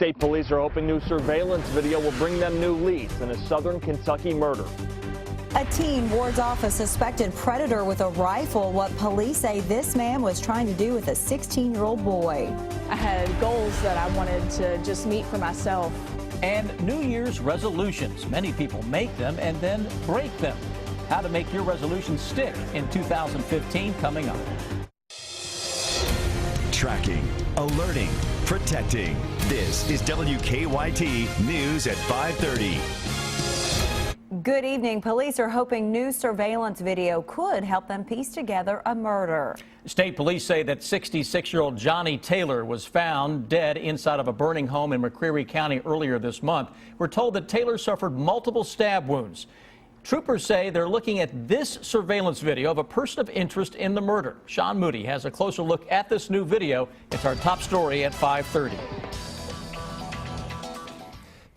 State police are hoping new surveillance video will bring them new leads in a southern Kentucky murder. A teen wards off a suspected predator with a rifle. What police say this man was trying to do with a 16-year-old boy. I had goals that I wanted to just meet for myself. And New Year's resolutions. Many people make them and then break them. How to make your resolutions stick in 2015 coming up. Tracking, alerting, protecting. This is WKYT News at 5:30. Good evening. Police are hoping new surveillance video could help them piece together a murder. State police say that 66-year-old Johnny Taylor was found dead inside of a burning home in McCreary County earlier this month. We're told that Taylor suffered multiple stab wounds. Troopers say they're looking at this surveillance video of a person of interest in the murder. Sean Moody has a closer look at this new video. It's our top story at 5:30.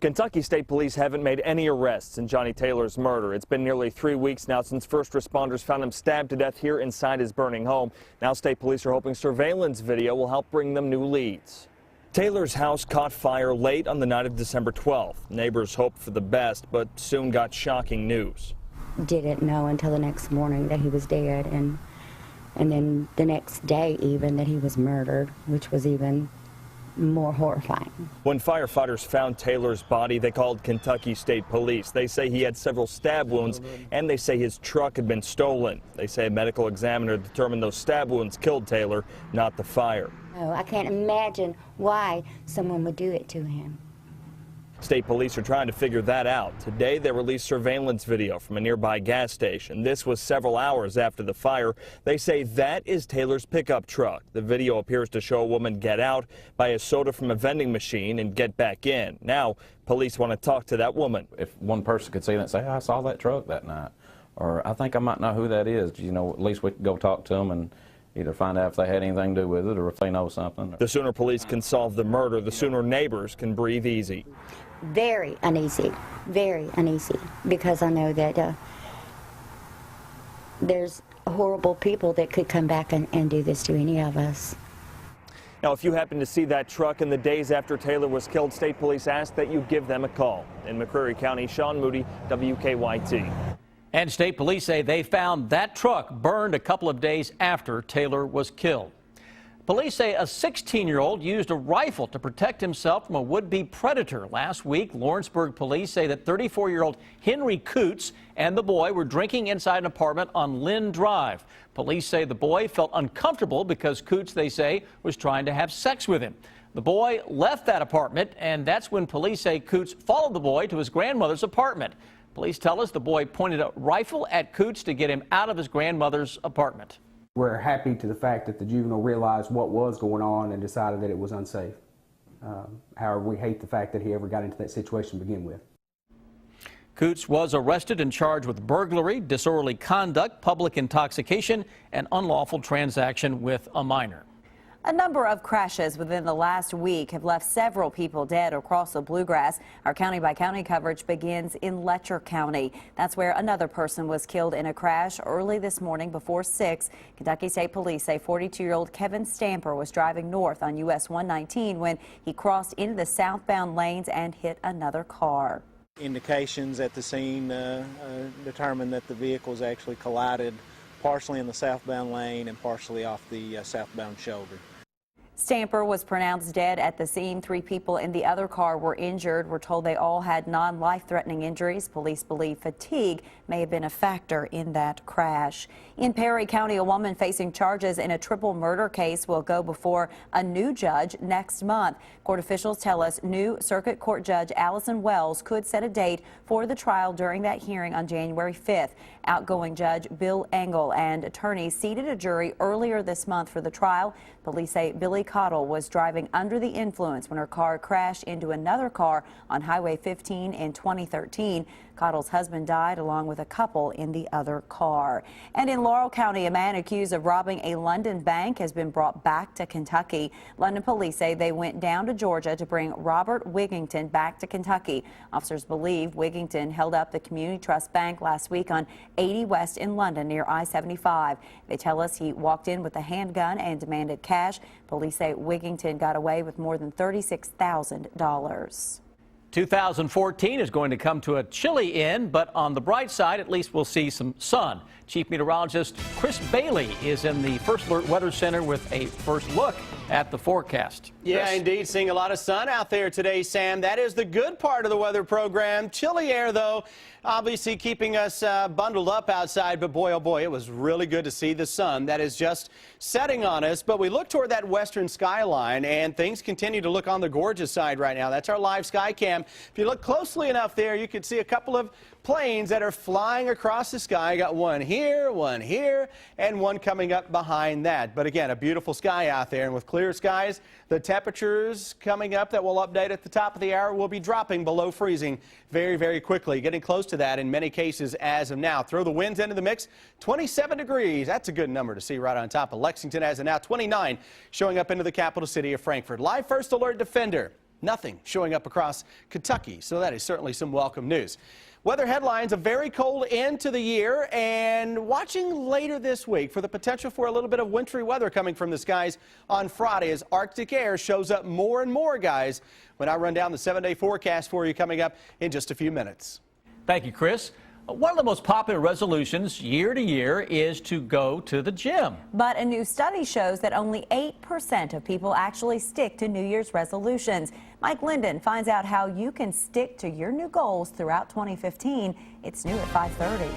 Kentucky State Police haven't made any arrests in Johnny Taylor's murder. It's been nearly 3 weeks now since first responders found him stabbed to death here inside his burning home. Now state police are hoping surveillance video will help bring them new leads. Taylor's house caught fire late on the night of December 12th. Neighbors hoped for the best, but soon got shocking news. Didn't know until the next morning that he was dead, and then the next day even that he was murdered, which was even more horrifying. When firefighters found Taylor's body, they called Kentucky State Police. They say he had several stab wounds, and they say his truck had been stolen. They say a medical examiner determined those stab wounds killed Taylor, not the fire. Oh, I can't imagine why someone would do it to him. State police are trying to figure that out. Today, they released surveillance video from a nearby gas station. This was several hours after the fire. They say that is Taylor's pickup truck. The video appears to show a woman get out, buy a soda from a vending machine, and get back in. Now, police want to talk to that woman. If one person could see that and say, I saw that truck that night, or I think I might know who that is, you know, at least we could go talk to them and either find out if they had anything to do with it or if they know something. The sooner police can solve the murder, the sooner neighbors can breathe easy. Very uneasy, because I know that there's horrible people that could come back and do this to any of us. Now, if you happen to see that truck in the days after Taylor was killed, state police ask that you give them a call. In McCreary County, Sean Moody, WKYT. And state police say they found that truck burned a couple of days after Taylor was killed. Police say a 16-year-old used a rifle to protect himself from a would-be predator. Last week, Lawrenceburg police say that 34-year-old Henry Coots and the boy were drinking inside an apartment on Lynn Drive. Police say the boy felt uncomfortable because Coots, they say, was trying to have sex with him. The boy left that apartment, and that's when police say Coots followed the boy to his grandmother's apartment. Police tell us the boy pointed a rifle at Coots to get him out of his grandmother's apartment. We're happy to the fact that the juvenile realized what was going on and decided that it was unsafe. However, we hate the fact that he ever got into that situation to begin with. Coots was arrested and charged with burglary, disorderly conduct, public intoxication, and unlawful transaction with a minor. A number of crashes within the last week have left several people dead across the Bluegrass. Our county-by-county coverage begins in Letcher County. That's where another person was killed in a crash early this morning before 6. Kentucky State Police say 42-year-old Kevin Stamper was driving north on US 119 when he crossed into the southbound lanes and hit another car. Indications at the scene determined that the vehicles actually collided partially in the southbound lane and partially off the southbound shoulder. Stamper was pronounced dead at the scene. 3 people in the other car were injured. We're told they all had non-life-threatening injuries. Police believe fatigue may have been a factor in that crash. In Perry County, a woman facing charges in a triple murder case will go before a new judge next month. Court officials tell us new Circuit Court Judge Allison Wells could set a date for the trial during that hearing on January 5th. Outgoing Judge Bill Engel and attorneys seated a jury earlier this month for the trial. Police say Billy Cottle was driving under the influence when her car crashed into another car on Highway 15 in 2013. Cottle's husband died along with a couple in the other car. And in Laurel County, a man accused of robbing a London bank has been brought back to Kentucky. London police say they went down to Georgia to bring Robert Wigington back to Kentucky. Officers believe Wigington held up the Community Trust Bank last week on 80 West in London near I-75. They tell us he walked in with a handgun and demanded cash. Police say Wigington got away with more than $36,000. 2014 is going to come to a chilly end, but on the bright side, at least we'll see some sun. Chief Meteorologist Chris Bailey is in the First Alert Weather Center with a first look at the forecast. Yeah, Chris? indeed, seeing a lot of sun out there today, Sam. That is the good part of the weather program. Chilly air, though, obviously keeping us bundled up outside, but boy, oh boy, it was really good to see the sun that is just setting on us. But we look toward that western skyline, and things continue to look on the gorgeous side right now. That's our live sky cam. If you look closely enough there, you can see a couple of planes that are flying across the sky. Got one here, and one coming up behind that. But again, a beautiful sky out there, and with clear skies, the temperatures coming up that we'll update at the top of the hour will be dropping below freezing very, very quickly, getting close to that in many cases as of now. Throw the winds into the mix, 27 degrees. That's a good number to see right on top of Lexington as of now. 29 showing up into the capital city of Frankfort. Live First Alert Defender, nothing showing up across Kentucky, so that is certainly some welcome news. Weather headlines, a very cold end to the year, and watching later this week for the potential for a little bit of wintry weather coming from the skies on Friday as Arctic air shows up more and more, guys, when I run down the 7-day forecast for you coming up in just a few minutes. Thank you, Chris. One of the most popular resolutions year to year is to go to the gym. But a new study shows that only 8% of people actually stick to New Year's resolutions. Mike Linden finds out how you can stick to your new goals throughout 2015. It's new at 5:30.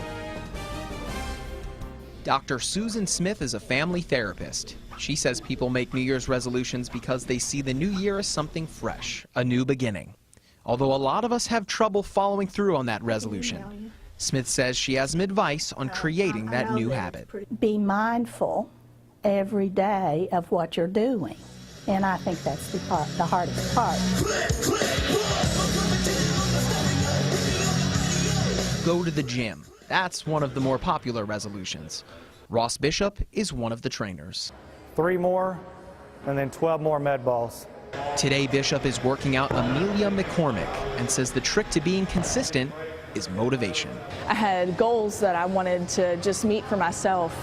Dr. Susan Smith is a family therapist. She says people make New Year's resolutions because they see the new year as something fresh, a new beginning. Although a lot of us have trouble following through on that resolution. Smith says she has some advice on creating that new habit. Be mindful every day of what you're doing. And I think that's the hardest part. Go to the gym. That's one of the more popular resolutions. Ross Bishop is one of the trainers. 3 more, and then 12 more med balls. Today, Bishop is working out Amelia McCormick and says the trick to being consistent is motivation. I had goals that I wanted to just meet for myself.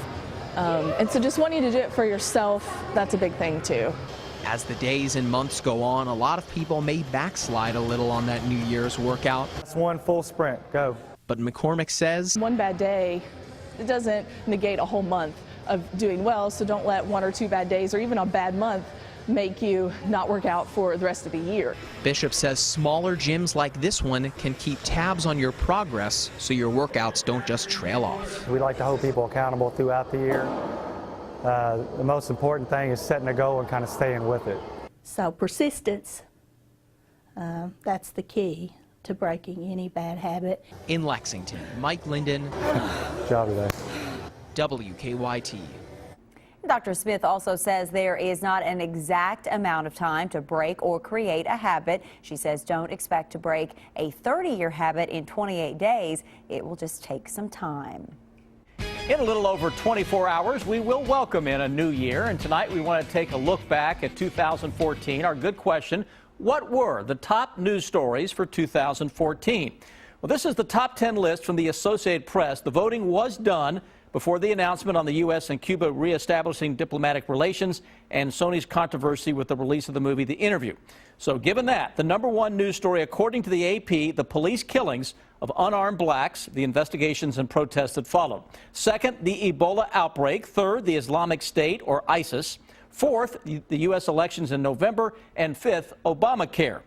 And so just wanting to do it for yourself, that's a big thing too. As the days and months go on, a lot of people may backslide a little on that New Year's workout. That's one full sprint, go. But McCormick says one bad day, it doesn't negate a whole month of doing well, so don't let 1 or 2 bad days or even a bad month make you not work out for the rest of the year. Bishop says smaller gyms like this one can keep tabs on your progress so your workouts don't just trail off. We like to hold people accountable throughout the year. The most important thing is setting a goal and kind of staying with it. So persistence, that's the key to breaking any bad habit. In Lexington, Mike Linden, Good job today. WKYT. Dr. Smith also says there is not an exact amount of time to break or create a habit. She says don't expect to break a 30-year habit in 28 days. It will just take some time. In a little over 24 hours, we will welcome in a new year, and tonight we want to take a look back at 2014. Our good question, what were the top news stories for 2014? Well, this is the top 10 list from the Associated Press. The voting was done before the announcement on the U.S. and Cuba reestablishing diplomatic relations and Sony's controversy with the release of the movie The Interview. So given that, the #1 news story, according to the AP, the police killings of unarmed blacks, the investigations and protests that followed. Second, the Ebola outbreak. Third, the Islamic State, or ISIS. Fourth, the U.S. elections in November. And fifth, Obamacare.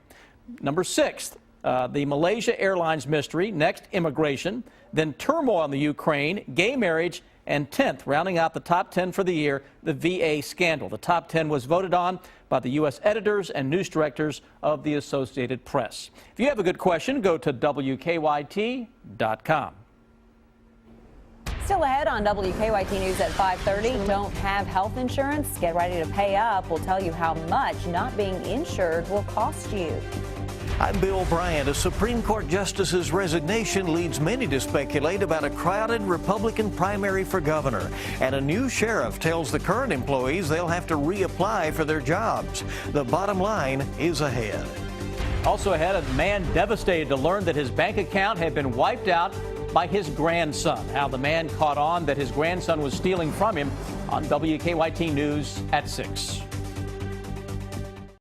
Number 6, the Malaysia Airlines mystery. Next, immigration. Then turmoil in the Ukraine, gay marriage, and 10th, rounding out the top 10 for the year, the VA scandal. The top 10 was voted on by the U.S. editors and news directors of the Associated Press. If you have a good question, go to WKYT.com. Still ahead on WKYT News at 5:30. Don't have health insurance? Get ready to pay up. We'll tell you how much not being insured will cost you. I'm Bill Bryant. A Supreme Court justice's resignation leads many to speculate about a crowded Republican primary for governor. And a new sheriff tells the current employees they'll have to reapply for their jobs. The bottom line is ahead. Also ahead, a man devastated to learn that his bank account had been wiped out by his grandson. How the man caught on that his grandson was stealing from him on WKYT News at 6.